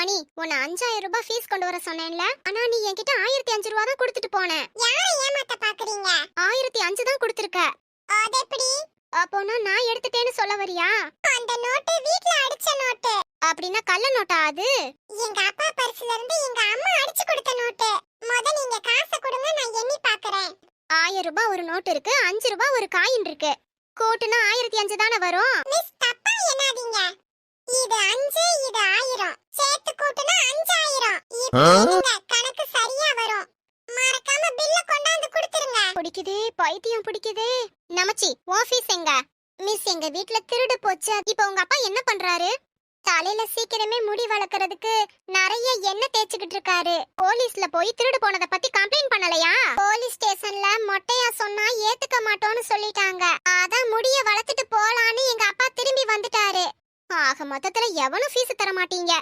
மணி உன்னை 5000 ரூபாய் ஃபீஸ் கொண்டு வர சொன்னேன்ல, ஆனா நீ என்கிட்ட 1005 ரூபாய் தான் கொடுத்துட்டு போன. யாரை ஏமாத்த பாக்குறீங்க? 1005 தான் கொடுத்திருக்க. அது எப்படி? அப்போனா நான் எடுத்துட்டேன்னு சொல்ல வரியா? அந்த நோட்டு வீட்ல அடிச்ச நோட்டு. அப்படின்னா கள்ள நோட்டா அது? எங்க அப்பா பர்ஸ்ல இருந்து எங்க அம்மா அடிச்சு கொடுத்த நோட்டு. நீங்க காசை கொடுங்க, நான் எண்ணி பாக்குறேன். 1000 ரூபாய் ஒரு நோட்டு இருக்கு, 5 ரூபாய் ஒரு காயின் இருக்கு. கூட்டுனா 1005 தானே வரும். மிஸ் தப்பா எண்ணாதீங்க. இது 5, இது 1000. சேர்த்து கூட்டுனா 5000. இப்போ கணக்கு சரியா வரும். மறக்காம பில்ல கொண்டாந்து கொடுத்துருங்க. பிடிக்குதே, பைத்தியம் பிடிக்குதே. நமச்சி, உன் ஃபீஸ் எங்க? மிஸ், எங்க வீட்ல திருடு போச்சு. இப்போ உங்க அப்பா என்ன பண்றாரு? தலையில சீக்கிரமே முடி வளர்க்கறதுக்கு நிறைய எண்ணெய் தேய்ச்சிக்கிட்டு இருக்காரு. போலீஸ்ல போய் திருடு போனத பத்தி கம்ப்ளைண்ட் பண்ணலையா? போலீஸ் ஸ்டேஷன்ல மொட்டையா சொன்னா ஏத்துக்க மாட்டோம்னு சொல்லிட்டாங்க. அதான் முடிய வளர்த்துட்டு போலான்னு எங்க அப்பா திரும்பி வந்துட்டாரு. ஆக மொத்தத்துல எவனும் ஃபீஸ் தர மாட்டீங்க.